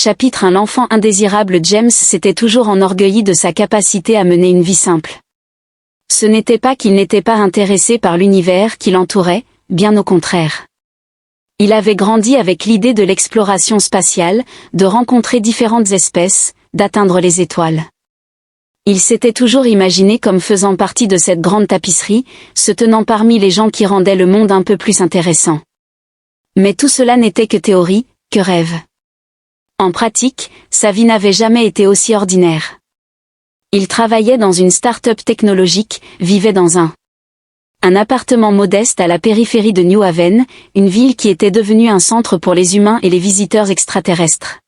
Chapitre 1. L'enfant indésirable. James s'était toujours enorgueilli de sa capacité à mener une vie simple. Ce n'était pas qu'il n'était pas intéressé par l'univers qui l'entourait, bien au contraire. Il avait grandi avec l'idée de l'exploration spatiale, de rencontrer différentes espèces, d'atteindre les étoiles. Il s'était toujours imaginé comme faisant partie de cette grande tapisserie, se tenant parmi les gens qui rendaient le monde un peu plus intéressant. Mais tout cela n'était que théorie, que rêve. En pratique, sa vie n'avait jamais été aussi ordinaire. Il travaillait dans une start-up technologique, vivait dans un appartement modeste à la périphérie de New Haven, une ville qui était devenue un centre pour les humains et les visiteurs extraterrestres.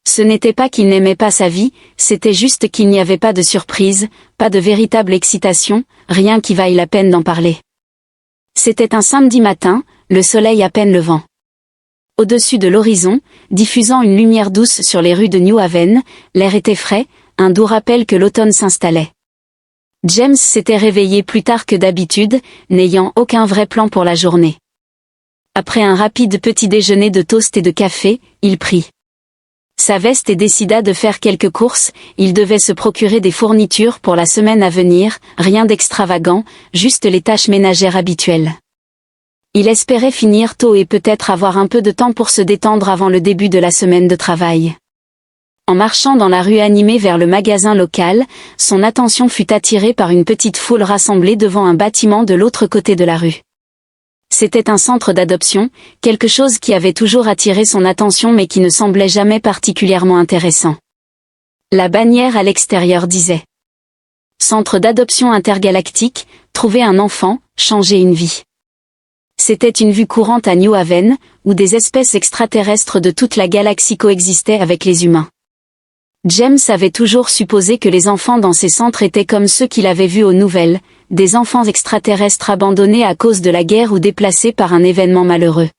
Ce n'était pas qu'il n'aimait pas sa vie, c'était juste qu'il n'y avait pas de surprise, pas de véritable excitation, rien qui vaille la peine d'en parler. C'était un samedi matin, le soleil à peine levant. Au-dessus de l'horizon, diffusant une lumière douce sur les rues de New Haven, l'air était frais, un doux rappel que l'automne s'installait. James s'était réveillé plus tard que d'habitude, n'ayant aucun vrai plan pour la journée. Après un rapide petit déjeuner de toast et de café, il prit sa veste et décida de faire quelques courses. Il devait se procurer des fournitures pour la semaine à venir, rien d'extravagant, juste les tâches ménagères habituelles. Il espérait finir tôt et peut-être avoir un peu de temps pour se détendre avant le début de la semaine de travail. En marchant dans la rue animée vers le magasin local, son attention fut attirée par une petite foule rassemblée devant un bâtiment de l'autre côté de la rue. C'était un centre d'adoption, quelque chose qui avait toujours attiré son attention mais qui ne semblait jamais particulièrement intéressant. La bannière à l'extérieur disait « Centre d'adoption intergalactique, trouver un enfant, changer une vie ». C'était une vue courante à New Haven, où des espèces extraterrestres de toute la galaxie coexistaient avec les humains. James avait toujours supposé que les enfants dans ces centres étaient comme ceux qu'il avait vus aux nouvelles, des enfants extraterrestres abandonnés à cause de la guerre ou déplacés par un événement malheureux.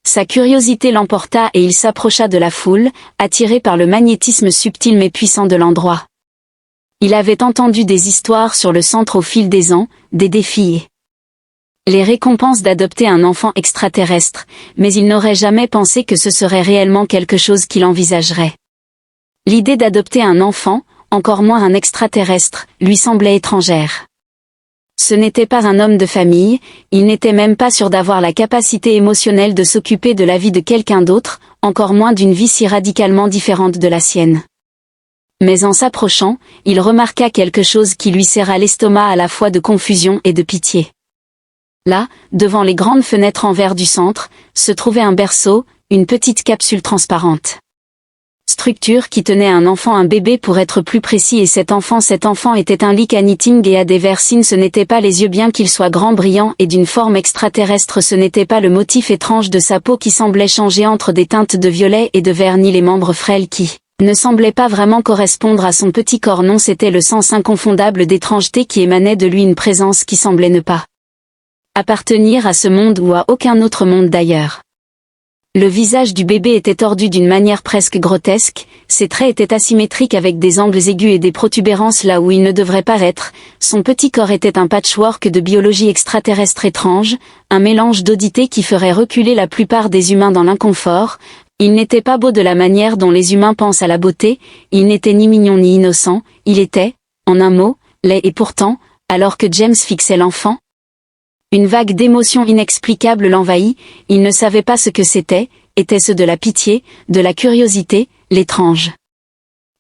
Sa curiosité l'emporta et il s'approcha de la foule, attiré par le magnétisme subtil mais puissant de l'endroit. Il avait entendu des histoires sur le centre au fil des ans, des défis et les récompenses d'adopter un enfant extraterrestre, mais il n'aurait jamais pensé que ce serait réellement quelque chose qu'il envisagerait. L'idée d'adopter un enfant, encore moins un extraterrestre, lui semblait étrangère. Ce n'était pas un homme de famille, il n'était même pas sûr d'avoir la capacité émotionnelle de s'occuper de la vie de quelqu'un d'autre, encore moins d'une vie si radicalement différente de la sienne. Mais en s'approchant, il remarqua quelque chose qui lui serra l'estomac à la fois de confusion et de pitié. Là, devant les grandes fenêtres en verre du centre, se trouvait un berceau, une petite capsule transparente. Structure qui tenait un enfant, un bébé pour être plus précis, et cet enfant était un lik à knitting et à des versines. Ce n'était pas les yeux bien qu'ils soient grands, brillants et d'une forme extraterrestre, ce n'était pas le motif étrange de sa peau qui semblait changer entre des teintes de violet et de vert, ni les membres frêles qui ne semblaient pas vraiment correspondre à son petit corps. Non, c'était le sens inconfondable d'étrangeté qui émanait de lui, une présence qui semblait ne pas appartenir à ce monde ou à aucun autre monde d'ailleurs. Le visage du bébé était tordu d'une manière presque grotesque, ses traits étaient asymétriques avec des angles aigus et des protubérances là où ils ne devraient pas être, son petit corps était un patchwork de biologie extraterrestre étrange, un mélange d'audité qui ferait reculer la plupart des humains dans l'inconfort. Il n'était pas beau de la manière dont les humains pensent à la beauté, il n'était ni mignon ni innocent, il était, en un mot, laid. Et pourtant, alors que James fixait l'enfant, une vague d'émotions inexplicables l'envahit, il ne savait pas ce que c'était, était-ce de la pitié, de la curiosité, l'étrange.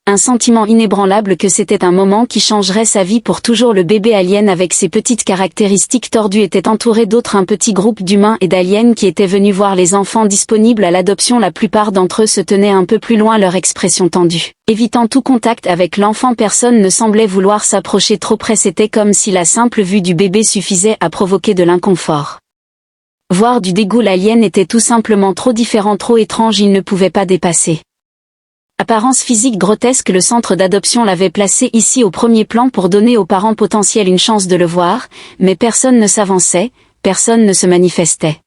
Un sentiment inébranlable que c'était un moment qui changerait sa vie pour toujours. Le bébé alien avec ses petites caractéristiques tordues était entouré d'autres, un petit groupe d'humains et d'aliens qui étaient venus voir les enfants disponibles à l'adoption. La plupart d'entre eux se tenaient un peu plus loin, leur expression tendue, évitant tout contact avec l'enfant. Personne ne semblait vouloir s'approcher trop près, c'était comme si la simple vue du bébé suffisait à provoquer de l'inconfort. Voire du dégoût. L'alien était tout simplement trop différent, trop étrange, il ne pouvait pas dépasser. Apparence physique grotesque, le centre d'adoption l'avait placé ici au premier plan pour donner aux parents potentiels une chance de le voir, mais personne ne s'avançait, personne ne se manifestait.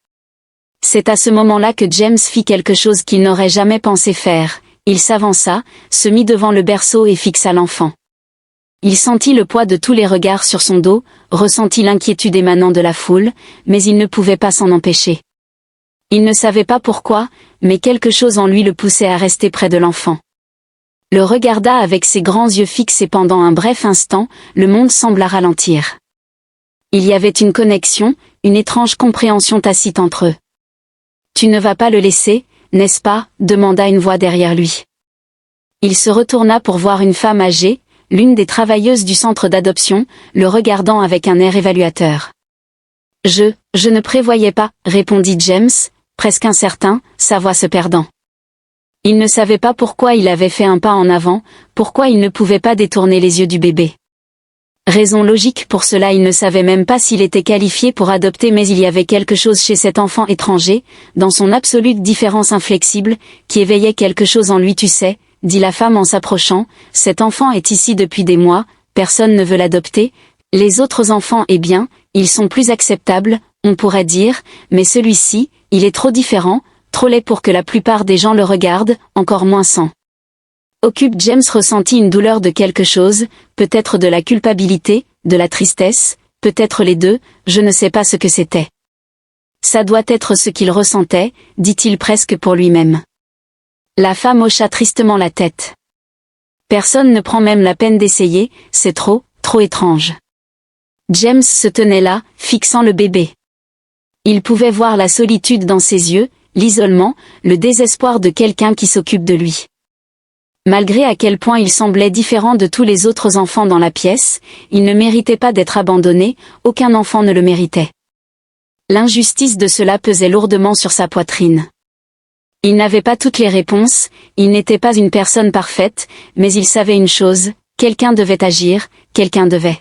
C'est à ce moment-là que James fit quelque chose qu'il n'aurait jamais pensé faire, il s'avança, se mit devant le berceau et fixa l'enfant. Il sentit le poids de tous les regards sur son dos, ressentit l'inquiétude émanant de la foule, mais il ne pouvait pas s'en empêcher. Il ne savait pas pourquoi, mais quelque chose en lui le poussait à rester près de l'enfant. Le regarda avec ses grands yeux fixes et pendant un bref instant, le monde sembla ralentir. Il y avait une connexion, une étrange compréhension tacite entre eux. « Tu ne vas pas le laisser, n'est-ce pas ?» demanda une voix derrière lui. Il se retourna pour voir une femme âgée, l'une des travailleuses du centre d'adoption, le regardant avec un air évaluateur. « Je ne prévoyais pas, » répondit James, presque incertain, sa voix se perdant. Il ne savait pas pourquoi il avait fait un pas en avant, pourquoi il ne pouvait pas détourner les yeux du bébé. Raison logique pour cela, il ne savait même pas s'il était qualifié pour adopter, mais il y avait quelque chose chez cet enfant étranger, dans son absolue différence inflexible, qui éveillait quelque chose en lui. « Tu sais, » dit la femme en s'approchant, « cet enfant est ici depuis des mois, personne ne veut l'adopter, les autres enfants, eh bien, ils sont plus acceptables, on pourrait dire, mais celui-ci, il est trop différent, trop laid pour que la plupart des gens le regardent, encore moins sans. » James ressentit une douleur de quelque chose, peut-être de la culpabilité, de la tristesse, peut-être les deux, je ne sais pas ce que c'était. Ça doit être ce qu'il ressentait, dit-il presque pour lui-même. La femme hocha tristement la tête. Personne ne prend même la peine d'essayer, c'est trop étrange. James se tenait là, fixant le bébé. Il pouvait voir la solitude dans ses yeux, l'isolement, le désespoir de quelqu'un qui s'occupe de lui. Malgré à quel point il semblait différent de tous les autres enfants dans la pièce, il ne méritait pas d'être abandonné, aucun enfant ne le méritait. L'injustice de cela pesait lourdement sur sa poitrine. Il n'avait pas toutes les réponses, il n'était pas une personne parfaite, mais il savait une chose, quelqu'un devait agir, quelqu'un devait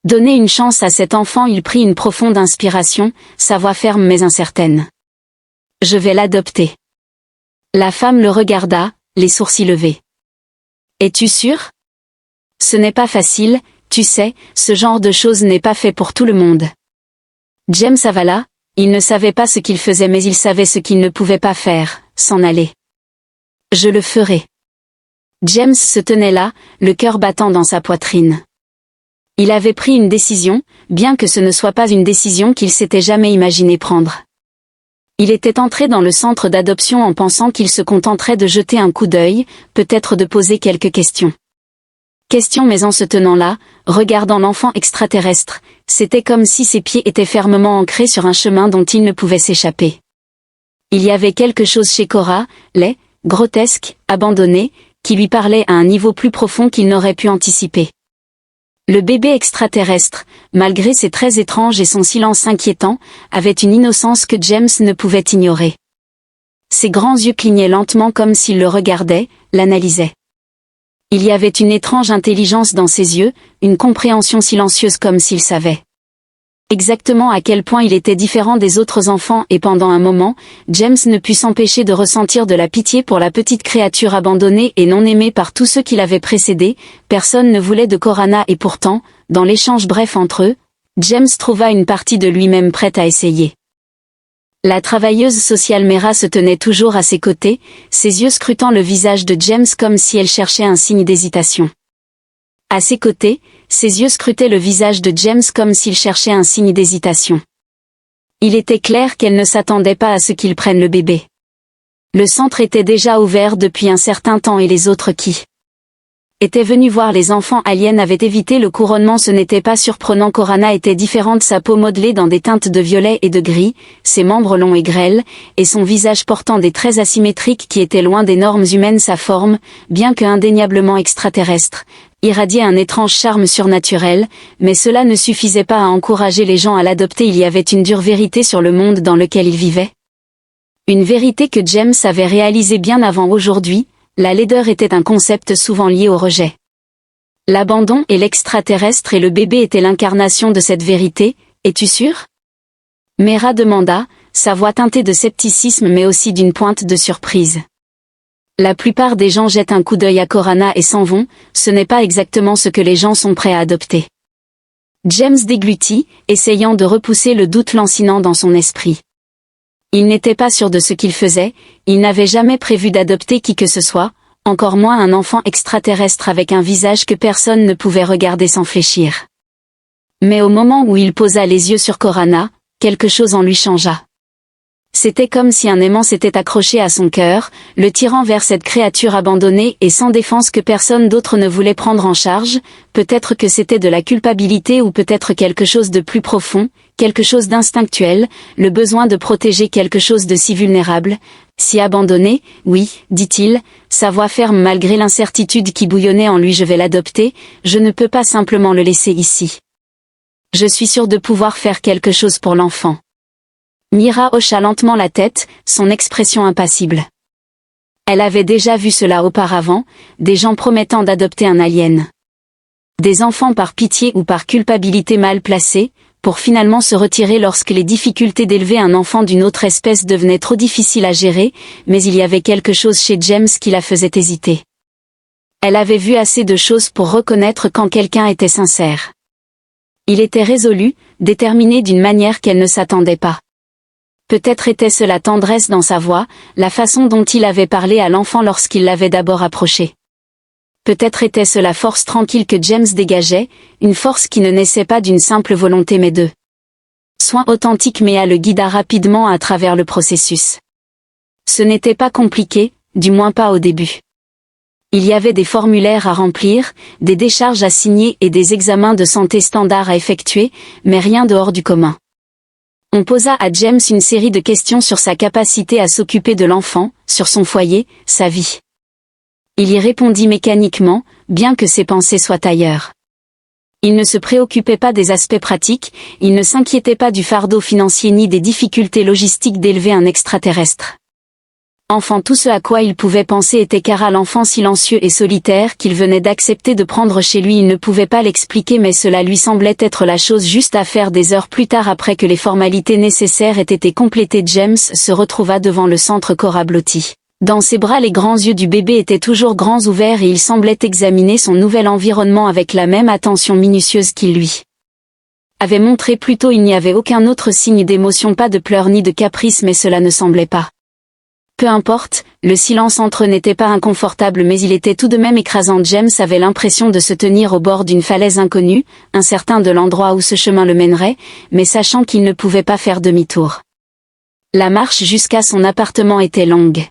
donner une chance à cet enfant. Il prit une profonde inspiration, sa voix ferme mais incertaine. « Je vais l'adopter. » La femme le regarda, les sourcils levés. « Es-tu sûr ? Ce n'est pas facile, tu sais, ce genre de choses n'est pas fait pour tout le monde. » James avala, il ne savait pas ce qu'il faisait mais il savait ce qu'il ne pouvait pas faire, s'en aller. « Je le ferai. » James se tenait là, le cœur battant dans sa poitrine. Il avait pris une décision, bien que ce ne soit pas une décision qu'il s'était jamais imaginé prendre. Il était entré dans le centre d'adoption en pensant qu'il se contenterait de jeter un coup d'œil, peut-être de poser quelques questions. Mais en se tenant là, regardant l'enfant extraterrestre, c'était comme si ses pieds étaient fermement ancrés sur un chemin dont il ne pouvait s'échapper. Il y avait quelque chose chez Cora, laid, grotesque, abandonné, qui lui parlait à un niveau plus profond qu'il n'aurait pu anticiper. Le bébé extraterrestre, malgré ses traits étranges et son silence inquiétant, avait une innocence que James ne pouvait ignorer. Ses grands yeux clignaient lentement comme s'il le regardait, l'analysait. Il y avait une étrange intelligence dans ses yeux, une compréhension silencieuse comme s'il savait exactement à quel point il était différent des autres enfants et pendant un moment, James ne put s'empêcher de ressentir de la pitié pour la petite créature abandonnée et non aimée par tous ceux qui l'avaient précédée. Personne ne voulait de Corana et pourtant, dans l'échange bref entre eux, James trouva une partie de lui-même prête à essayer. La travailleuse sociale Mera se tenait toujours à ses côtés, ses yeux scrutant le visage de James comme si elle cherchait un signe d'hésitation. À ses côtés, ses yeux scrutaient le visage de James comme s'il cherchait un signe d'hésitation. Il était clair qu'elle ne s'attendait pas à ce qu'il prenne le bébé. Le centre était déjà ouvert depuis un certain temps et les autres qui étaient venus voir les enfants aliens avaient évité le couronnement. Ce n'était pas surprenant. Corana était différente, sa peau modelée dans des teintes de violet et de gris, ses membres longs et grêles, et son visage portant des traits asymétriques qui étaient loin des normes humaines. Sa forme, bien que indéniablement extraterrestre, irradiait un étrange charme surnaturel, mais cela ne suffisait pas à encourager les gens à l'adopter. Il y avait une dure vérité sur le monde dans lequel il vivait. Une vérité que James avait réalisée bien avant aujourd'hui, la laideur était un concept souvent lié au rejet. L'abandon et l'extraterrestre et le bébé étaient l'incarnation de cette vérité, es-tu sûr ? Mera demanda, sa voix teintée de scepticisme mais aussi d'une pointe de surprise. La plupart des gens jettent un coup d'œil à Corana et s'en vont, ce n'est pas exactement ce que les gens sont prêts à adopter. James déglutit, essayant de repousser le doute lancinant dans son esprit. Il n'était pas sûr de ce qu'il faisait, il n'avait jamais prévu d'adopter qui que ce soit, encore moins un enfant extraterrestre avec un visage que personne ne pouvait regarder sans fléchir. Mais au moment où il posa les yeux sur Corana, quelque chose en lui changea. C'était comme si un aimant s'était accroché à son cœur, le tirant vers cette créature abandonnée et sans défense que personne d'autre ne voulait prendre en charge. Peut-être que c'était de la culpabilité ou peut-être quelque chose de plus profond, quelque chose d'instinctuel, le besoin de protéger quelque chose de si vulnérable, si abandonné. Oui, dit-il, sa voix ferme malgré l'incertitude qui bouillonnait en lui. Je vais l'adopter, je ne peux pas simplement le laisser ici. Je suis sûre de pouvoir faire quelque chose pour l'enfant. Mira hocha lentement la tête, son expression impassible. Elle avait déjà vu cela auparavant, des gens promettant d'adopter un alien. Des enfants par pitié ou par culpabilité mal placés, pour finalement se retirer lorsque les difficultés d'élever un enfant d'une autre espèce devenaient trop difficiles à gérer, mais il y avait quelque chose chez James qui la faisait hésiter. Elle avait vu assez de choses pour reconnaître quand quelqu'un était sincère. Il était résolu, déterminé d'une manière qu'elle ne s'attendait pas. Peut-être était-ce la tendresse dans sa voix, la façon dont il avait parlé à l'enfant lorsqu'il l'avait d'abord approché. Peut-être était-ce la force tranquille que James dégageait, une force qui ne naissait pas d'une simple volonté mais de soin authentique. Mea le guida rapidement à travers le processus. Ce n'était pas compliqué, du moins pas au début. Il y avait des formulaires à remplir, des décharges à signer et des examens de santé standards à effectuer, mais rien de hors du commun. On posa à James une série de questions sur sa capacité à s'occuper de l'enfant, sur son foyer, sa vie. Il y répondit mécaniquement, bien que ses pensées soient ailleurs. Il ne se préoccupait pas des aspects pratiques, il ne s'inquiétait pas du fardeau financier ni des difficultés logistiques d'élever un extraterrestre. Enfin, tout ce à quoi il pouvait penser était Kara, l'enfant silencieux et solitaire qu'il venait d'accepter de prendre chez lui. Il ne pouvait pas l'expliquer, mais cela lui semblait être la chose juste à faire. Des heures plus tard, après que les formalités nécessaires aient été complétées, James se retrouva devant le centre Cora blotti. Dans ses bras, les grands yeux du bébé étaient toujours grands ouverts et il semblait examiner son nouvel environnement avec la même attention minutieuse qu'il lui avait montré plus tôt. Il n'y avait aucun autre signe d'émotion, pas de pleurs ni de caprice, mais cela ne semblait pas. Peu importe, le silence entre eux n'était pas inconfortable, mais il était tout de même écrasant. James avait l'impression de se tenir au bord d'une falaise inconnue, incertain de l'endroit où ce chemin le mènerait, mais sachant qu'il ne pouvait pas faire demi-tour. La marche jusqu'à son appartement était longue.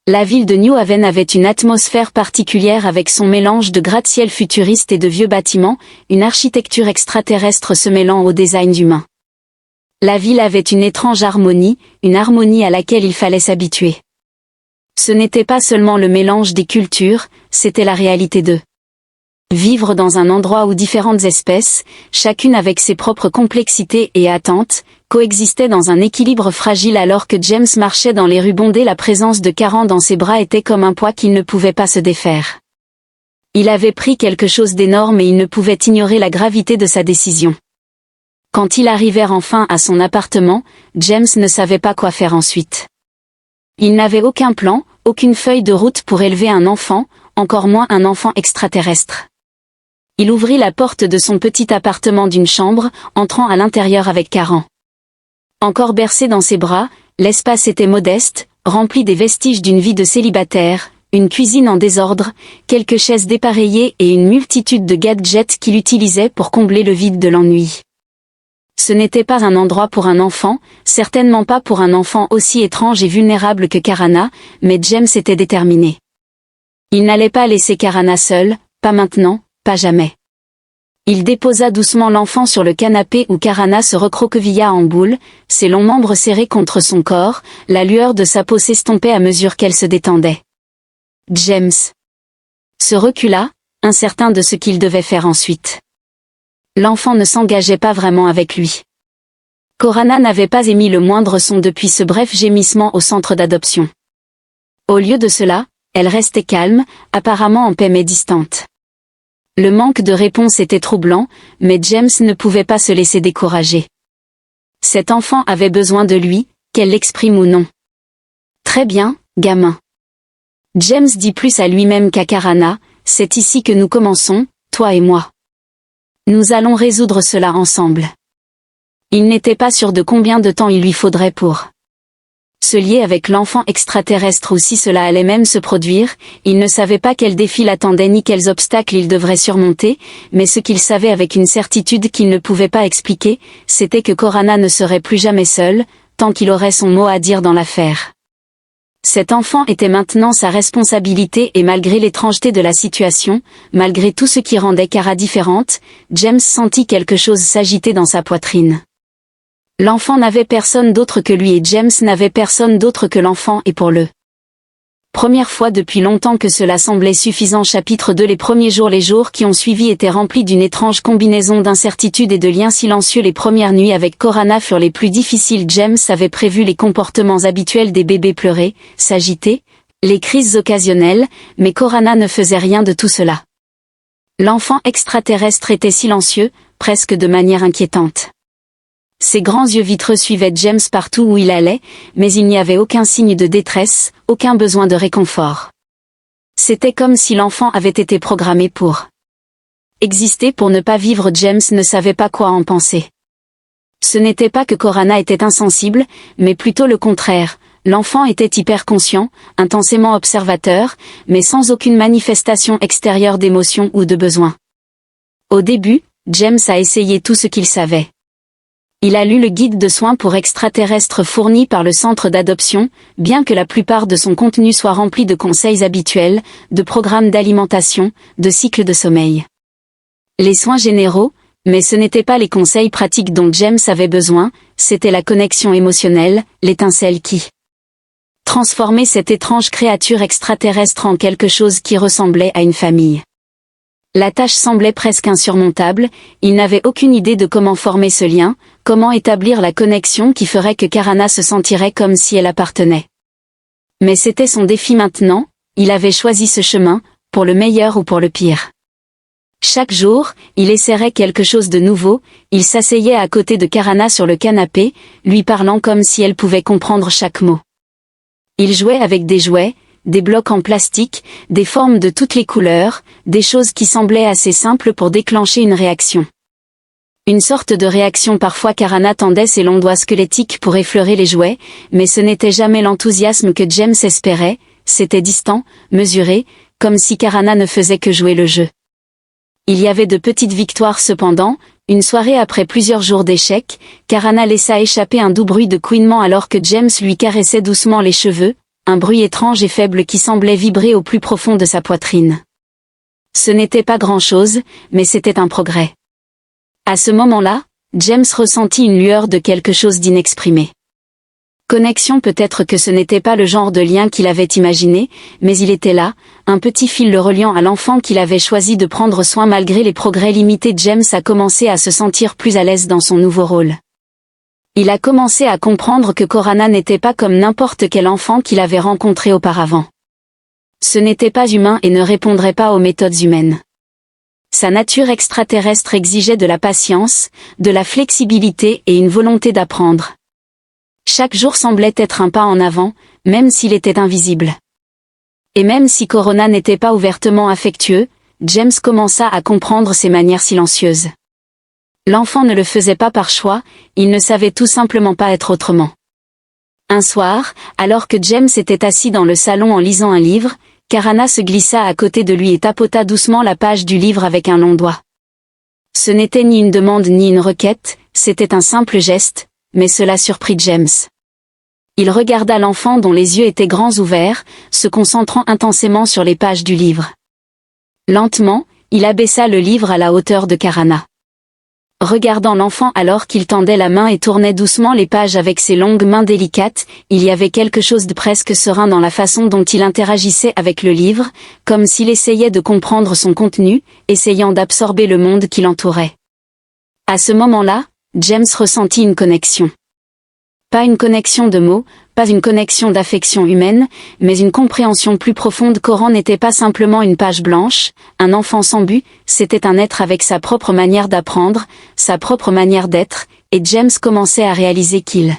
La ville de New Haven avait une atmosphère particulière avec son mélange de gratte-ciel futuriste et de vieux bâtiments, une architecture extraterrestre se mêlant au design humain. La ville avait une étrange harmonie, une harmonie à laquelle il fallait s'habituer. Ce n'était pas seulement le mélange des cultures, c'était la réalité de vivre dans un endroit où différentes espèces, chacune avec ses propres complexités et attentes, coexistaient dans un équilibre fragile. Alors que James marchait dans les rues bondées, la présence de Karen dans ses bras était comme un poids qu'il ne pouvait pas se défaire. Il avait pris quelque chose d'énorme et il ne pouvait ignorer la gravité de sa décision. Quand ils arrivèrent enfin à son appartement, James ne savait pas quoi faire ensuite. Il n'avait aucun plan, aucune feuille de route pour élever un enfant, encore moins un enfant extraterrestre. Il ouvrit la porte de son petit appartement d'une chambre, entrant à l'intérieur avec Karen. Encore bercé dans ses bras, l'espace était modeste, rempli des vestiges d'une vie de célibataire, une cuisine en désordre, quelques chaises dépareillées et une multitude de gadgets qu'il utilisait pour combler le vide de l'ennui. Ce n'était pas un endroit pour un enfant, certainement pas pour un enfant aussi étrange et vulnérable que Karana, mais James était déterminé. Il n'allait pas laisser Karana seule, pas maintenant, pas jamais. Il déposa doucement l'enfant sur le canapé où Karana se recroquevilla en boule, ses longs membres serrés contre son corps, la lueur de sa peau s'estompait à mesure qu'elle se détendait. James se recula, incertain de ce qu'il devait faire ensuite. L'enfant ne s'engageait pas vraiment avec lui. Corana n'avait pas émis le moindre son depuis ce bref gémissement au centre d'adoption. Au lieu de cela, elle restait calme, apparemment en paix mais distante. Le manque de réponse était troublant, mais James ne pouvait pas se laisser décourager. Cet enfant avait besoin de lui, qu'elle l'exprime ou non. Très bien, gamin. James dit plus à lui-même qu'à Karana, c'est ici que nous commençons, toi et moi. Nous allons résoudre cela ensemble. Il n'était pas sûr de combien de temps il lui faudrait pour se lier avec l'enfant extraterrestre ou si cela allait même se produire. Il ne savait pas quels défis l'attendaient ni quels obstacles il devrait surmonter, mais ce qu'il savait avec une certitude qu'il ne pouvait pas expliquer, c'était que Corana ne serait plus jamais seule, tant qu'il aurait son mot à dire dans l'affaire. Cet enfant était maintenant sa responsabilité et malgré l'étrangeté de la situation, malgré tout ce qui rendait Kara différente, James sentit quelque chose s'agiter dans sa poitrine. L'enfant n'avait personne d'autre que lui et James n'avait personne d'autre que l'enfant et pour le première fois depuis longtemps que cela semblait suffisant. Chapitre 2. Les premiers jours. Les jours qui ont suivi étaient remplis d'une étrange combinaison d'incertitudes et de liens silencieux. Les premières nuits avec Corana furent les plus difficiles. James avait prévu les comportements habituels des bébés: pleurer, s'agiter, les crises occasionnelles, mais Corana ne faisait rien de tout cela. L'enfant extraterrestre était silencieux, presque de manière inquiétante. Ses grands yeux vitreux suivaient James partout où il allait, mais il n'y avait aucun signe de détresse, aucun besoin de réconfort. C'était comme si l'enfant avait été programmé pour exister, pour ne pas vivre. James ne savait pas quoi en penser. Ce n'était pas que Corana était insensible, mais plutôt le contraire. L'enfant était hyper conscient, intensément observateur, mais sans aucune manifestation extérieure d'émotion ou de besoin. Au début, James a essayé tout ce qu'il savait. Il a lu le guide de soins pour extraterrestres fourni par le centre d'adoption, bien que la plupart de son contenu soit rempli de conseils habituels, de programmes d'alimentation, de cycles de sommeil. Les soins généraux, mais ce n'étaient pas les conseils pratiques dont James avait besoin, c'était la connexion émotionnelle, l'étincelle qui transformait cette étrange créature extraterrestre en quelque chose qui ressemblait à une famille. La tâche semblait presque insurmontable, il n'avait aucune idée de comment former ce lien, comment établir la connexion qui ferait que Corana se sentirait comme si elle appartenait. Mais c'était son défi maintenant, il avait choisi ce chemin, pour le meilleur ou pour le pire. Chaque jour, il essaierait quelque chose de nouveau, il s'asseyait à côté de Corana sur le canapé, lui parlant comme si elle pouvait comprendre chaque mot. Il jouait avec des jouets, des blocs en plastique, des formes de toutes les couleurs, des choses qui semblaient assez simples pour déclencher une réaction. Une sorte de réaction parfois. Corana tendait ses longs doigts squelettiques pour effleurer les jouets, mais ce n'était jamais l'enthousiasme que James espérait, c'était distant, mesuré, comme si Corana ne faisait que jouer le jeu. Il y avait de petites victoires cependant. Une soirée après plusieurs jours d'échecs, Corana laissa échapper un doux bruit de couinement alors que James lui caressait doucement les cheveux, un bruit étrange et faible qui semblait vibrer au plus profond de sa poitrine. Ce n'était pas grand-chose, mais c'était un progrès. À ce moment-là, James ressentit une lueur de quelque chose d'inexprimé. Connexion, peut-être que ce n'était pas le genre de lien qu'il avait imaginé, mais il était là, un petit fil le reliant à l'enfant qu'il avait choisi de prendre soin. Malgré les progrès limités, James a commencé à se sentir plus à l'aise dans son nouveau rôle. Il a commencé à comprendre que Corana n'était pas comme n'importe quel enfant qu'il avait rencontré auparavant. Ce n'était pas humain et ne répondrait pas aux méthodes humaines. Sa nature extraterrestre exigeait de la patience, de la flexibilité et une volonté d'apprendre. Chaque jour semblait être un pas en avant, même s'il était invisible. Et même si Corana n'était pas ouvertement affectueux, James commença à comprendre ses manières silencieuses. L'enfant ne le faisait pas par choix, il ne savait tout simplement pas être autrement. Un soir, alors que James était assis dans le salon en lisant un livre, Corana se glissa à côté de lui et tapota doucement la page du livre avec un long doigt. Ce n'était ni une demande ni une requête, c'était un simple geste, mais cela surprit James. Il regarda l'enfant dont les yeux étaient grands ouverts, se concentrant intensément sur les pages du livre. Lentement, il abaissa le livre à la hauteur de Corana. Regardant l'enfant alors qu'il tendait la main et tournait doucement les pages avec ses longues mains délicates, il y avait quelque chose de presque serein dans la façon dont il interagissait avec le livre, comme s'il essayait de comprendre son contenu, essayant d'absorber le monde qui l'entourait. À ce moment-là, James ressentit une connexion. Pas une connexion de mots, pas une connexion d'affection humaine, mais une compréhension plus profonde. Coran n'était pas simplement une page blanche, un enfant sans but, c'était un être avec sa propre manière d'apprendre, sa propre manière d'être, et James commençait à réaliser qu'il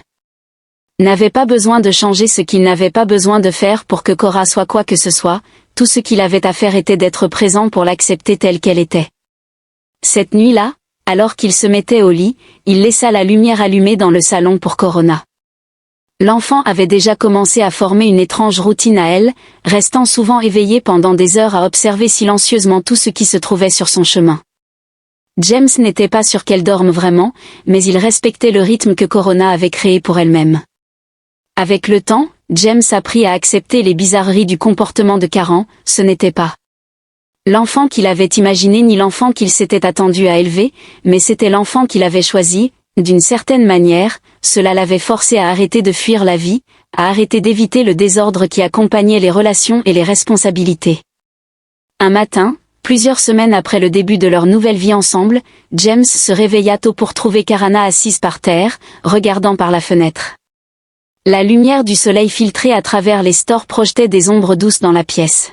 n'avait pas besoin de changer ce qu'il n'avait pas besoin de faire pour que Cora soit quoi que ce soit, tout ce qu'il avait à faire était d'être présent pour l'accepter telle qu'elle était. Cette nuit-là, alors qu'il se mettait au lit, il laissa la lumière allumée dans le salon pour Corona. L'enfant avait déjà commencé à former une étrange routine à elle, restant souvent éveillé pendant des heures à observer silencieusement tout ce qui se trouvait sur son chemin. James n'était pas sûr qu'elle dorme vraiment, mais il respectait le rythme que Corona avait créé pour elle-même. Avec le temps, James apprit à accepter les bizarreries du comportement de Karen, ce n'était pas l'enfant qu'il avait imaginé ni l'enfant qu'il s'était attendu à élever, mais c'était l'enfant qu'il avait choisi. D'une certaine manière, cela l'avait forcé à arrêter de fuir la vie, à arrêter d'éviter le désordre qui accompagnait les relations et les responsabilités. Un matin, plusieurs semaines après le début de leur nouvelle vie ensemble, James se réveilla tôt pour trouver Karana assise par terre, regardant par la fenêtre. La lumière du soleil filtrée à travers les stores projetait des ombres douces dans la pièce.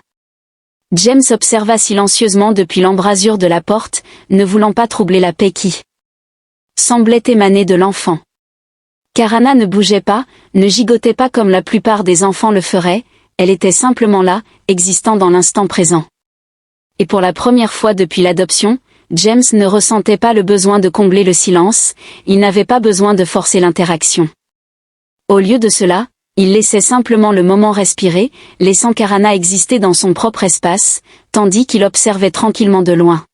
James observa silencieusement depuis l'embrasure de la porte, ne voulant pas troubler la paix qui semblait émaner de l'enfant. Karana ne bougeait pas, ne gigotait pas comme la plupart des enfants le feraient, elle était simplement là, existant dans l'instant présent. Et pour la première fois depuis l'adoption, James ne ressentait pas le besoin de combler le silence, il n'avait pas besoin de forcer l'interaction. Au lieu de cela, il laissait simplement le moment respirer, laissant Karana exister dans son propre espace, tandis qu'il observait tranquillement de loin.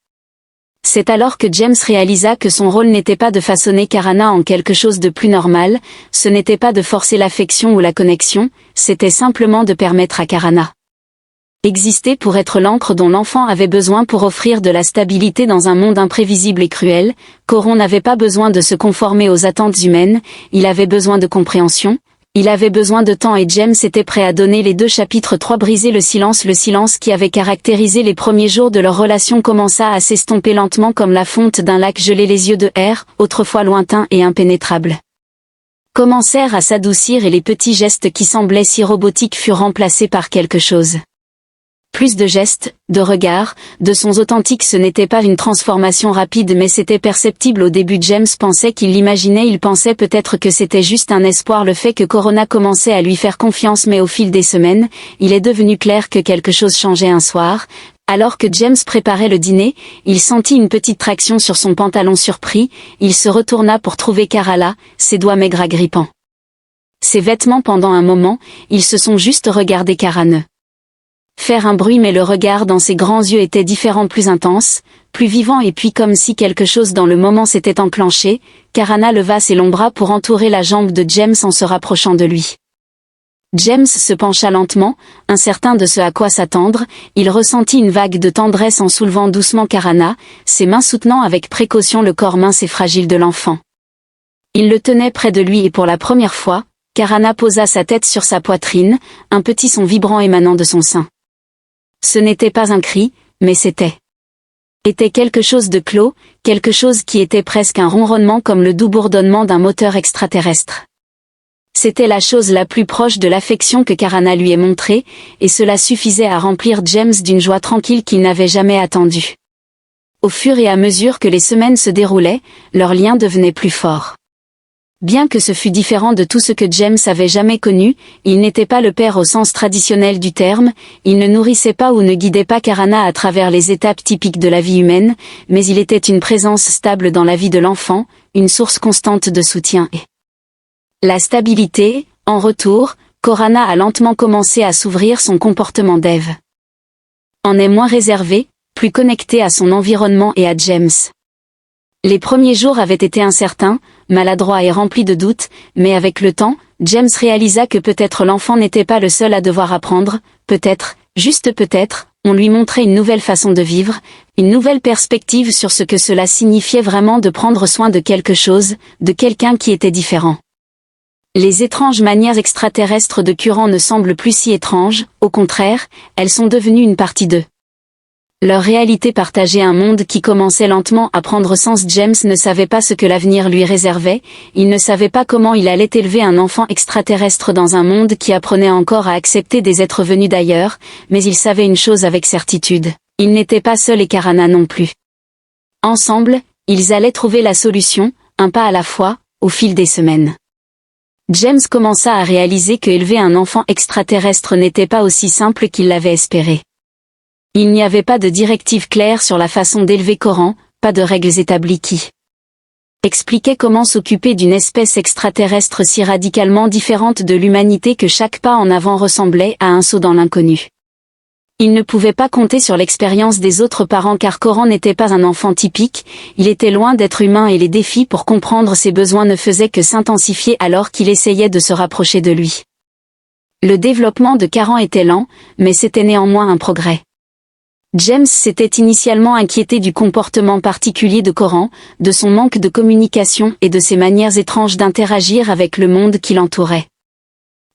C'est alors que James réalisa que son rôle n'était pas de façonner Karana en quelque chose de plus normal, ce n'était pas de forcer l'affection ou la connexion, c'était simplement de permettre à Karana exister pour être l'encre dont l'enfant avait besoin pour offrir de la stabilité dans un monde imprévisible et cruel. Coron n'avait pas besoin de se conformer aux attentes humaines, il avait besoin de compréhension, il avait besoin de temps et James était prêt à donner les 2 chapitres 3 briser le silence qui avait caractérisé les premiers jours de leur relation commença à s'estomper lentement comme la fonte d'un lac gelé, les yeux de R, autrefois lointains et impénétrables, commencèrent à s'adoucir et les petits gestes qui semblaient si robotiques furent remplacés par quelque chose. Plus de gestes, de regards, de sons authentiques. Ce n'était pas une transformation rapide mais c'était perceptible au début. James pensait qu'il l'imaginait, il pensait peut-être que c'était juste un espoir, le fait que Corona commençait à lui faire confiance, mais au fil des semaines, il est devenu clair que quelque chose changeait un soir. Alors que James préparait le dîner, il sentit une petite traction sur son pantalon. Surpris, il se retourna pour trouver Karala, ses doigts maigres agrippant ses vêtements. Pendant un moment, ils se sont juste regardés. Karane faire un bruit mais le regard dans ses grands yeux était différent, plus intense, plus vivant, et puis comme si quelque chose dans le moment s'était enclenché, Karana leva ses longs bras pour entourer la jambe de James en se rapprochant de lui. James se pencha lentement, incertain de ce à quoi s'attendre, il ressentit une vague de tendresse en soulevant doucement Karana, ses mains soutenant avec précaution le corps mince et fragile de l'enfant. Il le tenait près de lui et pour la première fois, Karana posa sa tête sur sa poitrine, un petit son vibrant émanant de son sein. Ce n'était pas un cri, mais était quelque chose de clos, quelque chose qui était presque un ronronnement, comme le doux bourdonnement d'un moteur extraterrestre. C'était la chose la plus proche de l'affection que Karana lui ait montrée, et cela suffisait à remplir James d'une joie tranquille qu'il n'avait jamais attendue. Au fur et à mesure que les semaines se déroulaient, leur lien devenait plus fort. Bien que ce fût différent de tout ce que James avait jamais connu, il n'était pas le père au sens traditionnel du terme, il ne nourrissait pas ou ne guidait pas Karana à travers les étapes typiques de la vie humaine, mais il était une présence stable dans la vie de l'enfant, une source constante de soutien et la stabilité. En retour, Corana a lentement commencé à s'ouvrir, son comportement d'Ève en est moins réservé, plus connecté à son environnement et à James. Les premiers jours avaient été incertains, maladroits et remplis de doutes, mais avec le temps, James réalisa que peut-être l'enfant n'était pas le seul à devoir apprendre, peut-être, juste peut-être, on lui montrait une nouvelle façon de vivre, une nouvelle perspective sur ce que cela signifiait vraiment de prendre soin de quelque chose, de quelqu'un qui était différent. Les étranges manières extraterrestres de Curran ne semblent plus si étranges, au contraire, elles sont devenues une partie d'eux. Leur réalité partageait un monde qui commençait lentement à prendre sens. James ne savait pas ce que l'avenir lui réservait, il ne savait pas comment il allait élever un enfant extraterrestre dans un monde qui apprenait encore à accepter des êtres venus d'ailleurs, mais il savait une chose avec certitude, il n'était pas seul et Karana non plus. Ensemble, ils allaient trouver la solution, un pas à la fois, au fil des semaines. James commença à réaliser que élever un enfant extraterrestre n'était pas aussi simple qu'il l'avait espéré. Il n'y avait pas de directive claire sur la façon d'élever Coran, pas de règles établies qui expliquaient comment s'occuper d'une espèce extraterrestre si radicalement différente de l'humanité que chaque pas en avant ressemblait à un saut dans l'inconnu. Il ne pouvait pas compter sur l'expérience des autres parents car Coran n'était pas un enfant typique, il était loin d'être humain et les défis pour comprendre ses besoins ne faisaient que s'intensifier alors qu'il essayait de se rapprocher de lui. Le développement de Karan était lent, mais c'était néanmoins un progrès. James s'était initialement inquiété du comportement particulier de Coran, de son manque de communication et de ses manières étranges d'interagir avec le monde qui l'entourait.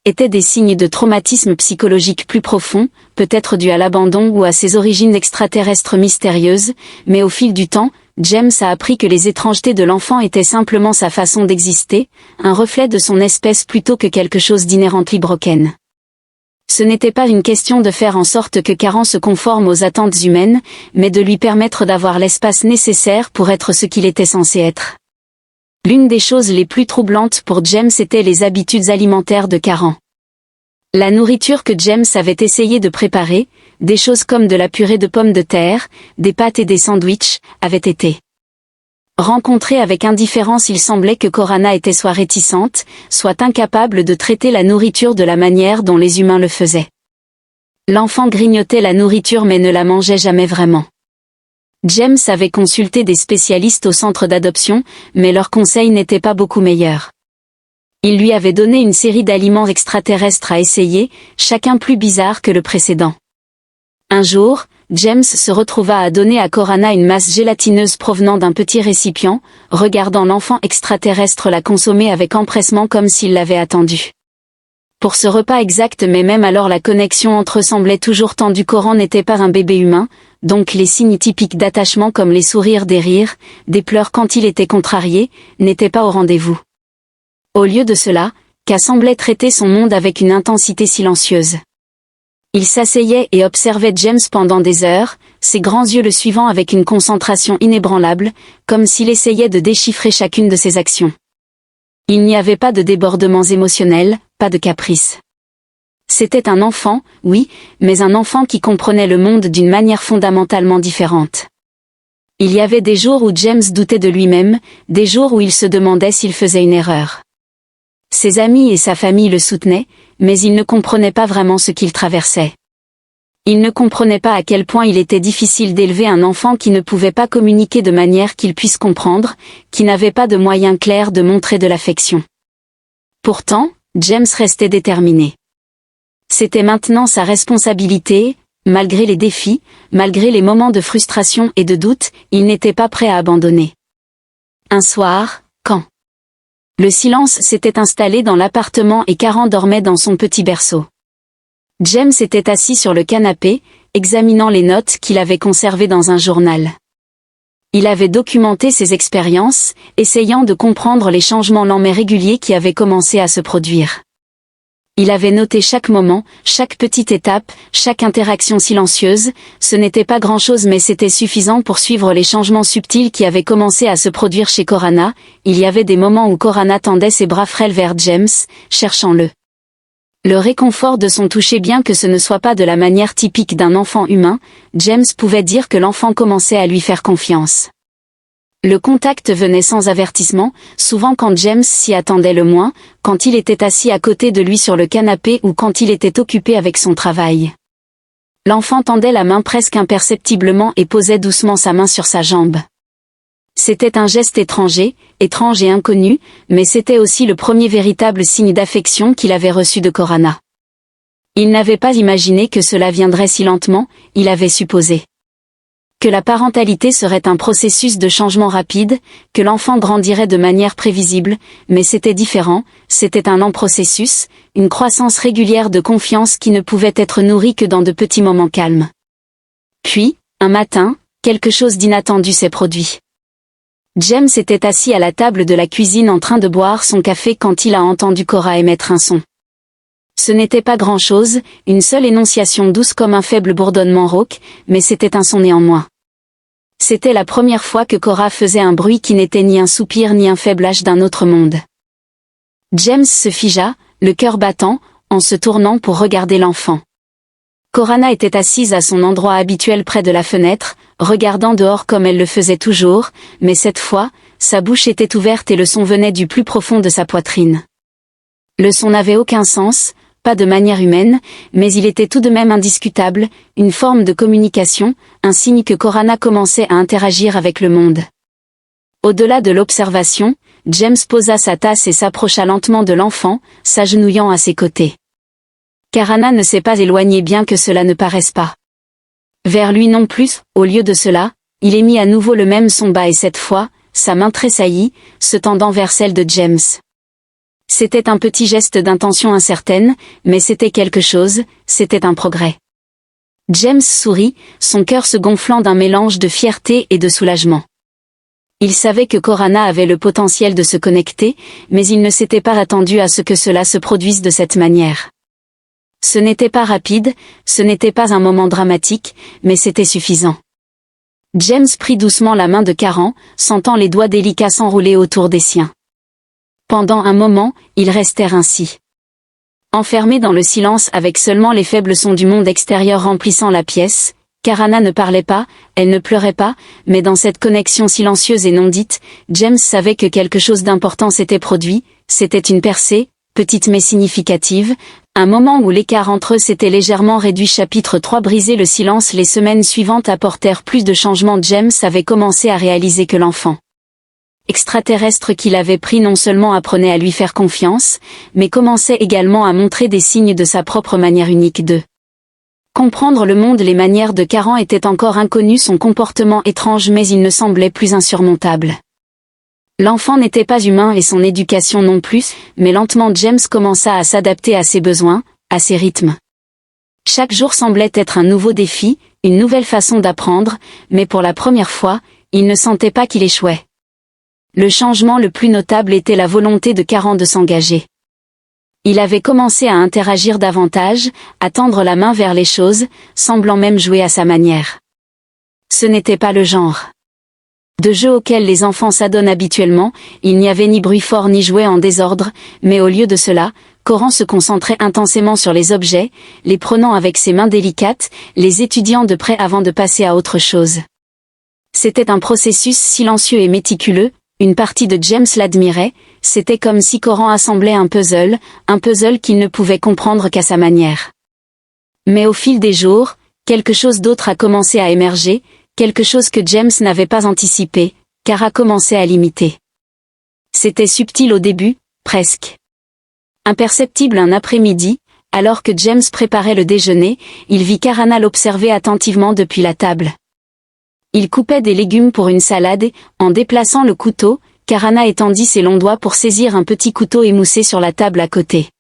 Étaient des signes de traumatisme psychologique plus profond, peut-être dû à l'abandon ou à ses origines extraterrestres mystérieuses, mais au fil du temps, James a appris que les étrangetés de l'enfant étaient simplement sa façon d'exister, un reflet de son espèce plutôt que quelque chose d'inhérently broken. Ce n'était pas une question de faire en sorte que Karan se conforme aux attentes humaines, mais de lui permettre d'avoir l'espace nécessaire pour être ce qu'il était censé être. L'une des choses les plus troublantes pour James étaient les habitudes alimentaires de Karan. La nourriture que James avait essayé de préparer, des choses comme de la purée de pommes de terre, des pâtes et des sandwichs, avaient été rencontrées avec indifférence. Il semblait que Corana était soit réticente, soit incapable de traiter la nourriture de la manière dont les humains le faisaient. L'enfant grignotait la nourriture mais ne la mangeait jamais vraiment. James avait consulté des spécialistes au centre d'adoption, mais leurs conseils n'étaient pas beaucoup meilleurs. Ils lui avaient donné une série d'aliments extraterrestres à essayer, chacun plus bizarre que le précédent. Un jour, James se retrouva à donner à Corana une masse gélatineuse provenant d'un petit récipient, regardant l'enfant extraterrestre la consommer avec empressement comme s'il l'avait attendu. Pour ce repas exact mais même alors la connexion entre eux semblait toujours tendue. Coran n'était pas un bébé humain, donc les signes typiques d'attachement comme les sourires, des rires, des pleurs quand il était contrarié, n'étaient pas au rendez-vous. Au lieu de cela, Ka semblait traiter son monde avec une intensité silencieuse. Il s'asseyait et observait James pendant des heures, ses grands yeux le suivant avec une concentration inébranlable, comme s'il essayait de déchiffrer chacune de ses actions. Il n'y avait pas de débordements émotionnels, pas de caprices. C'était un enfant, oui, mais un enfant qui comprenait le monde d'une manière fondamentalement différente. Il y avait des jours où James doutait de lui-même, des jours où il se demandait s'il faisait une erreur. Ses amis et sa famille le soutenaient, mais il ne comprenait pas vraiment ce qu'il traversait. Il ne comprenait pas à quel point il était difficile d'élever un enfant qui ne pouvait pas communiquer de manière qu'il puisse comprendre, qui n'avait pas de moyens clairs de montrer de l'affection. Pourtant, James restait déterminé. C'était maintenant sa responsabilité, malgré les défis, malgré les moments de frustration et de doute, il n'était pas prêt à abandonner. Un soir, quand le silence s'était installé dans l'appartement et Karan dormait dans son petit berceau. James était assis sur le canapé, examinant les notes qu'il avait conservées dans un journal. Il avait documenté ses expériences, essayant de comprendre les changements lents mais réguliers qui avaient commencé à se produire. Il avait noté chaque moment, chaque petite étape, chaque interaction silencieuse, ce n'était pas grand-chose mais c'était suffisant pour suivre les changements subtils qui avaient commencé à se produire chez Corana. Il y avait des moments où Corana tendait ses bras frêles vers James, cherchant le réconfort de son toucher. Bien que ce ne soit pas de la manière typique d'un enfant humain, James pouvait dire que l'enfant commençait à lui faire confiance. Le contact venait sans avertissement, souvent quand James s'y attendait le moins, quand il était assis à côté de lui sur le canapé ou quand il était occupé avec son travail. L'enfant tendait la main presque imperceptiblement et posait doucement sa main sur sa jambe. C'était un geste étrange et inconnu, mais c'était aussi le premier véritable signe d'affection qu'il avait reçu de Corana. Il n'avait pas imaginé que cela viendrait si lentement, il avait supposé que la parentalité serait un processus de changement rapide, que l'enfant grandirait de manière prévisible, mais c'était différent, c'était un lent processus, une croissance régulière de confiance qui ne pouvait être nourrie que dans de petits moments calmes. Puis, un matin, quelque chose d'inattendu s'est produit. James était assis à la table de la cuisine en train de boire son café quand il a entendu Cora émettre un son. Ce n'était pas grand-chose, une seule énonciation douce comme un faible bourdonnement rauque, mais c'était un son néanmoins. C'était la première fois que Cora faisait un bruit qui n'était ni un soupir ni un faiblage d'un autre monde. James se figea, le cœur battant, en se tournant pour regarder l'enfant. Corana était assise à son endroit habituel près de la fenêtre, regardant dehors comme elle le faisait toujours, mais cette fois, sa bouche était ouverte et le son venait du plus profond de sa poitrine. Le son n'avait aucun sens, pas de manière humaine, mais il était tout de même indiscutable, une forme de communication, un signe que Corana commençait à interagir avec le monde. Au-delà de l'observation, James posa sa tasse et s'approcha lentement de l'enfant, s'agenouillant à ses côtés. Corana ne s'est pas éloigné bien que cela ne paraisse pas. Vers lui non plus, au lieu de cela, il émit à nouveau le même son bas et cette fois, sa main tressaillit, se tendant vers celle de James. C'était un petit geste d'intention incertaine, mais c'était quelque chose, c'était un progrès. James sourit, son cœur se gonflant d'un mélange de fierté et de soulagement. Il savait que Corana avait le potentiel de se connecter, mais il ne s'était pas attendu à ce que cela se produise de cette manière. Ce n'était pas rapide, ce n'était pas un moment dramatique, mais c'était suffisant. James prit doucement la main de Karan, sentant les doigts délicats s'enrouler autour des siens. Pendant un moment, ils restèrent ainsi. Enfermés dans le silence avec seulement les faibles sons du monde extérieur remplissant la pièce, Corana ne parlait pas, elle ne pleurait pas, mais dans cette connexion silencieuse et non dite, James savait que quelque chose d'important s'était produit, c'était une percée, petite mais significative, un moment où l'écart entre eux s'était légèrement réduit. Chapitre 3. Briser le silence. Les semaines suivantes apportèrent plus de changements. James avait commencé à réaliser que l'enfant extraterrestre qu'il avait pris non seulement apprenait à lui faire confiance, mais commençait également à montrer des signes de sa propre manière unique de comprendre le monde. Les manières de Karan étaient encore inconnues, son comportement étrange, mais il ne semblait plus insurmontable. L'enfant n'était pas humain et son éducation non plus, mais lentement James commença à s'adapter à ses besoins, à ses rythmes. Chaque jour semblait être un nouveau défi, une nouvelle façon d'apprendre, mais pour la première fois, il ne sentait pas qu'il échouait. Le changement le plus notable était la volonté de Karan de s'engager. Il avait commencé à interagir davantage, à tendre la main vers les choses, semblant même jouer à sa manière. Ce n'était pas le genre de jeu auquel les enfants s'adonnent habituellement, il n'y avait ni bruit fort ni jouets en désordre, mais au lieu de cela, Karan se concentrait intensément sur les objets, les prenant avec ses mains délicates, les étudiant de près avant de passer à autre chose. C'était un processus silencieux et méticuleux, une partie de James l'admirait, c'était comme si Karan assemblait un puzzle qu'il ne pouvait comprendre qu'à sa manière. Mais au fil des jours, quelque chose d'autre a commencé à émerger, quelque chose que James n'avait pas anticipé, car a commencé à l'imiter. C'était subtil au début, presque imperceptible. Un après-midi, alors que James préparait le déjeuner, il vit Corana l'observer attentivement depuis la table. Il coupait des légumes pour une salade et, en déplaçant le couteau, Corana étendit ses longs doigts pour saisir un petit couteau émoussé sur la table à côté.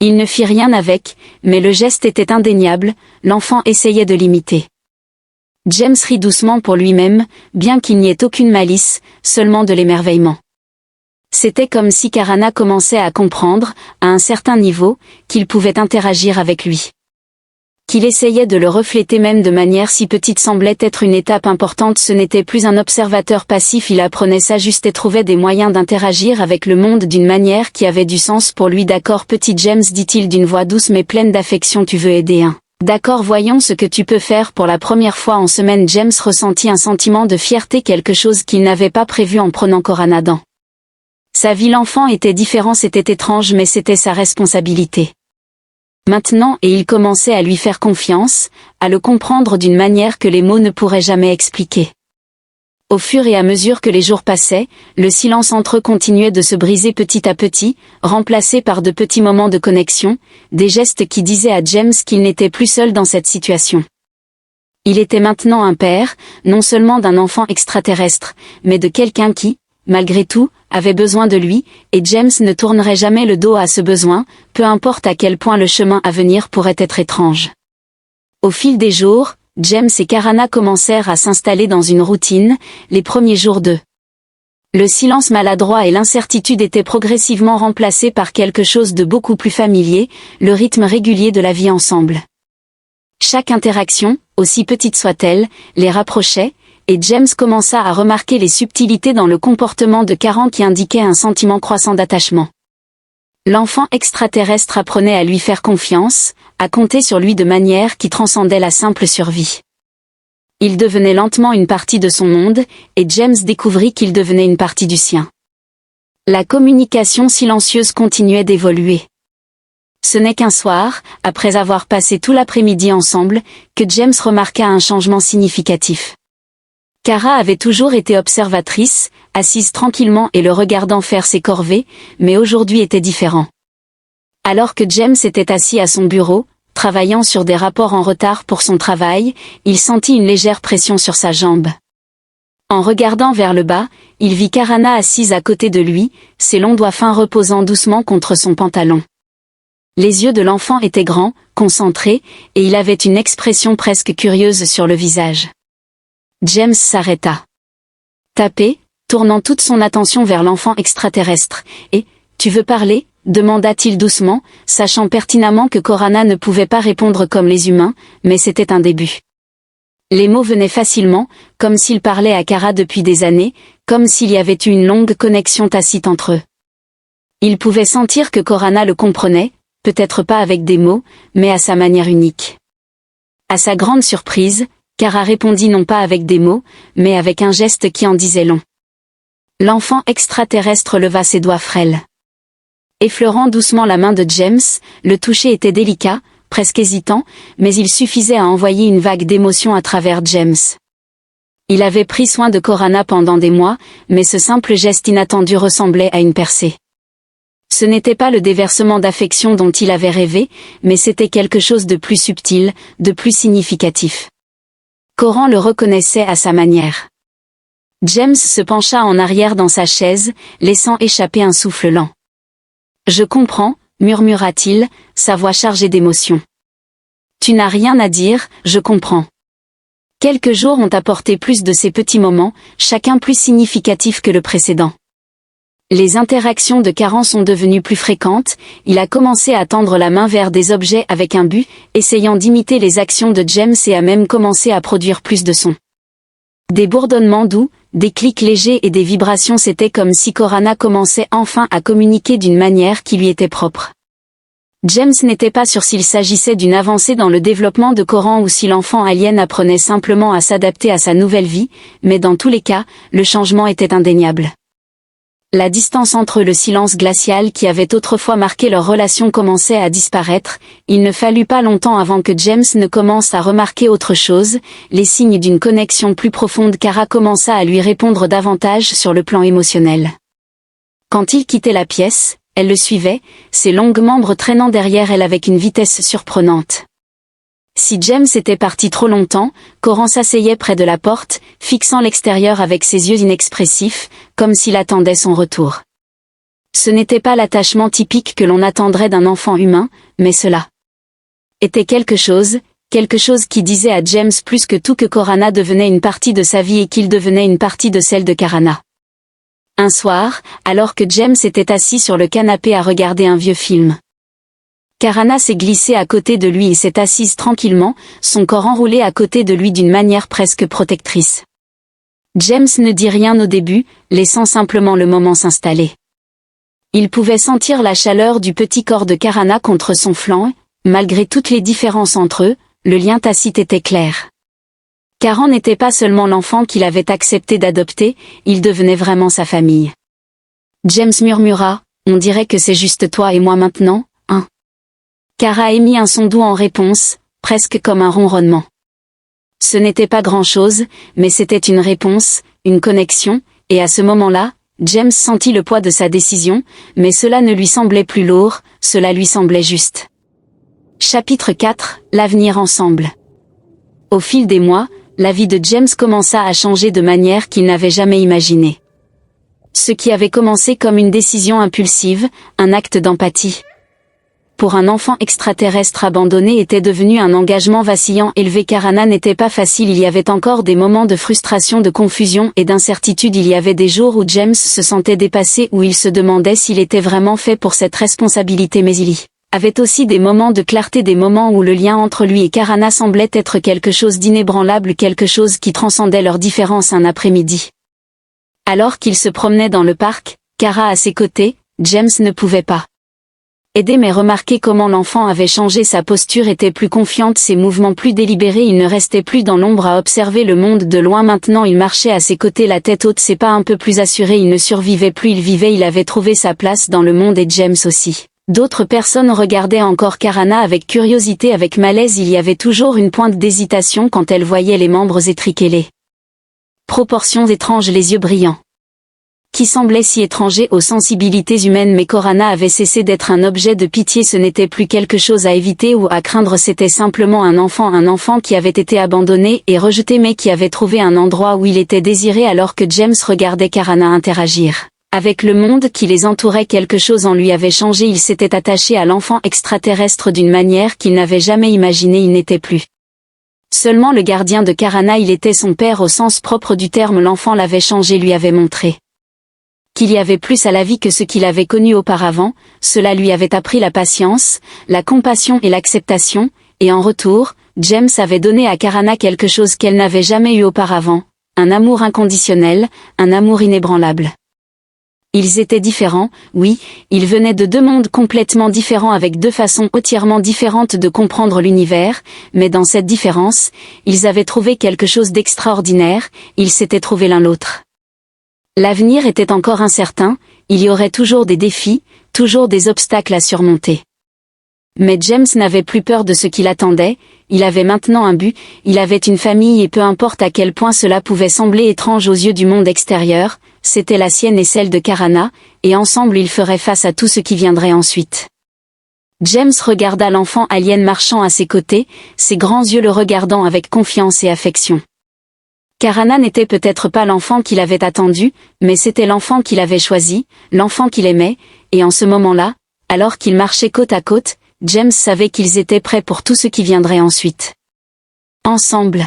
Il ne fit rien avec, mais le geste était indéniable, l'enfant essayait de l'imiter. James rit doucement pour lui-même, bien qu'il n'y ait aucune malice, seulement de l'émerveillement. C'était comme si Corana commençait à comprendre, à un certain niveau, qu'il pouvait interagir avec lui. Qu'il essayait de le refléter même de manière si petite semblait être une étape importante. Ce n'était plus un observateur passif, il apprenait, s'ajustait, trouvait des moyens d'interagir avec le monde d'une manière qui avait du sens pour lui. D'accord petit James, dit-il d'une voix douce mais pleine d'affection, tu veux aider hein? D'accord, voyons ce que tu peux faire. Pour la première fois en semaine, James ressentit un sentiment de fierté, quelque chose qu'il n'avait pas prévu en prenant Corana dans sa vie. L'enfant était différent, c'était étrange, mais c'était sa responsabilité maintenant, et il commençait à lui faire confiance, à le comprendre d'une manière que les mots ne pourraient jamais expliquer. Au fur et à mesure que les jours passaient, le silence entre eux continuait de se briser petit à petit, remplacé par de petits moments de connexion, des gestes qui disaient à James qu'il n'était plus seul dans cette situation. Il était maintenant un père, non seulement d'un enfant extraterrestre, mais de quelqu'un qui, malgré tout, avait besoin de lui, et James ne tournerait jamais le dos à ce besoin, peu importe à quel point le chemin à venir pourrait être étrange. Au fil des jours, James et Corana commencèrent à s'installer dans une routine. Les premiers jours le silence maladroit et l'incertitude étaient progressivement remplacés par quelque chose de beaucoup plus familier, le rythme régulier de la vie ensemble. Chaque interaction, aussi petite soit-elle, les rapprochait, et James commença à remarquer les subtilités dans le comportement de Corana qui indiquaient un sentiment croissant d'attachement. L'enfant extraterrestre apprenait à lui faire confiance, à compter sur lui de manière qui transcendait la simple survie. Il devenait lentement une partie de son monde, et James découvrit qu'il devenait une partie du sien. La communication silencieuse continuait d'évoluer. Ce n'est qu'un soir, après avoir passé tout l'après-midi ensemble, que James remarqua un changement significatif. Kara avait toujours été observatrice, assise tranquillement et le regardant faire ses corvées, mais aujourd'hui était différent. Alors que James était assis à son bureau, travaillant sur des rapports en retard pour son travail, il sentit une légère pression sur sa jambe. En regardant vers le bas, il vit Karana assise à côté de lui, ses longs doigts fins reposant doucement contre son pantalon. Les yeux de l'enfant étaient grands, concentrés, et il avait une expression presque curieuse sur le visage. James s'arrêta. Tapé, tournant toute son attention vers l'enfant extraterrestre, et « Tu veux parler ?» demanda-t-il doucement, sachant pertinemment que Corana ne pouvait pas répondre comme les humains, mais c'était un début. Les mots venaient facilement, comme s'il parlait à Kara depuis des années, comme s'il y avait eu une longue connexion tacite entre eux. Il pouvait sentir que Corana le comprenait, peut-être pas avec des mots, mais à sa manière unique. À sa grande surprise, Kara répondit non pas avec des mots, mais avec un geste qui en disait long. L'enfant extraterrestre leva ses doigts frêles. Effleurant doucement la main de James, le toucher était délicat, presque hésitant, mais il suffisait à envoyer une vague d'émotion à travers James. Il avait pris soin de Corana pendant des mois, mais ce simple geste inattendu ressemblait à une percée. Ce n'était pas le déversement d'affection dont il avait rêvé, mais c'était quelque chose de plus subtil, de plus significatif. Coran le reconnaissait à sa manière. James se pencha en arrière dans sa chaise, laissant échapper un souffle lent. « Je comprends », murmura-t-il, sa voix chargée d'émotion. « Tu n'as rien à dire, je comprends. » Quelques jours ont apporté plus de ces petits moments, chacun plus significatif que le précédent. Les interactions de Karan sont devenues plus fréquentes, il a commencé à tendre la main vers des objets avec un but, essayant d'imiter les actions de James et a même commencé à produire plus de sons. Des bourdonnements doux, des clics légers et des vibrations, c'était comme si Corana commençait enfin à communiquer d'une manière qui lui était propre. James n'était pas sûr s'il s'agissait d'une avancée dans le développement de Coran ou si l'enfant alien apprenait simplement à s'adapter à sa nouvelle vie, mais dans tous les cas, le changement était indéniable. La distance entre eux, le silence glacial qui avait autrefois marqué leur relation commençait à disparaître, il ne fallut pas longtemps avant que James ne commence à remarquer autre chose, les signes d'une connexion plus profonde. Kara commença à lui répondre davantage sur le plan émotionnel. Quand il quittait la pièce, elle le suivait, ses longs membres traînant derrière elle avec une vitesse surprenante. Si James était parti trop longtemps, Coran s'asseyait près de la porte, fixant l'extérieur avec ses yeux inexpressifs, comme s'il attendait son retour. Ce n'était pas l'attachement typique que l'on attendrait d'un enfant humain, mais cela était quelque chose qui disait à James plus que tout que Corana devenait une partie de sa vie et qu'il devenait une partie de celle de Karana. Un soir, alors que James était assis sur le canapé à regarder un vieux film, Karana s'est glissée à côté de lui et s'est assise tranquillement, son corps enroulé à côté de lui d'une manière presque protectrice. James ne dit rien au début, laissant simplement le moment s'installer. Il pouvait sentir la chaleur du petit corps de Karana contre son flanc, malgré toutes les différences entre eux, le lien tacite était clair. Karan n'était pas seulement l'enfant qu'il avait accepté d'adopter, il devenait vraiment sa famille. James murmura, « On dirait que c'est juste toi et moi maintenant, hein ?» Kara émit un son doux en réponse, presque comme un ronronnement. Ce n'était pas grand-chose, mais c'était une réponse, une connexion, et à ce moment-là, James sentit le poids de sa décision, mais cela ne lui semblait plus lourd, cela lui semblait juste. Chapitre 4, l'avenir ensemble. Au fil des mois, la vie de James commença à changer de manière qu'il n'avait jamais imaginée. Ce qui avait commencé comme une décision impulsive, un acte d'empathie, pour un enfant extraterrestre abandonné était devenu un engagement vacillant. Élever Karana n'était pas facile, il y avait encore des moments de frustration, de confusion et d'incertitude. Il y avait des jours où James se sentait dépassé, où il se demandait s'il était vraiment fait pour cette responsabilité, mais il y avait aussi des moments de clarté, des moments où le lien entre lui et Karana semblait être quelque chose d'inébranlable, quelque chose qui transcendait leurs différences. Un après-midi, alors qu'il se promenait dans le parc, Kara à ses côtés, James ne pouvait pas aider mais remarquer comment l'enfant avait changé, sa posture était plus confiante, ses mouvements plus délibérés, il ne restait plus dans l'ombre à observer le monde de loin, maintenant il marchait à ses côtés, la tête haute, ses pas un peu plus assurés, il ne survivait plus, il vivait, il avait trouvé sa place dans le monde et James aussi. D'autres personnes regardaient encore Karana avec curiosité, avec malaise. Il y avait toujours une pointe d'hésitation quand elles voyaient les membres étriqués, les proportions étranges, les yeux brillants, qui semblaient si étrangers aux sensibilités humaines. Mais Corana avait cessé d'être un objet de pitié, ce n'était plus quelque chose à éviter ou à craindre, c'était simplement un enfant qui avait été abandonné et rejeté mais qui avait trouvé un endroit où il était désiré. Alors que James regardait Karana interagir avec le monde qui les entourait, quelque chose en lui avait changé, il s'était attaché à l'enfant extraterrestre d'une manière qu'il n'avait jamais imaginée. Il n'était plus seulement le gardien de Karana, il était son père au sens propre du terme. L'enfant l'avait changé, lui avait montré qu'il y avait plus à la vie que ce qu'il avait connu auparavant. Cela lui avait appris la patience, la compassion et l'acceptation, et en retour, James avait donné à Karana quelque chose qu'elle n'avait jamais eu auparavant, un amour inconditionnel, un amour inébranlable. Ils étaient différents, oui, ils venaient de deux mondes complètement différents avec deux façons entièrement différentes de comprendre l'univers, mais dans cette différence, ils avaient trouvé quelque chose d'extraordinaire, ils s'étaient trouvés l'un l'autre. L'avenir était encore incertain, il y aurait toujours des défis, toujours des obstacles à surmonter. Mais James n'avait plus peur de ce qui l'attendait, il avait maintenant un but, il avait une famille et peu importe à quel point cela pouvait sembler étrange aux yeux du monde extérieur, c'était la sienne et celle de Karana, et ensemble ils feraient face à tout ce qui viendrait ensuite. James regarda l'enfant alien marchant à ses côtés, ses grands yeux le regardant avec confiance et affection. Karana n'était peut-être pas l'enfant qu'il avait attendu, mais c'était l'enfant qu'il avait choisi, l'enfant qu'il aimait, et en ce moment-là, alors qu'ils marchaient côte à côte, James savait qu'ils étaient prêts pour tout ce qui viendrait ensuite. Ensemble.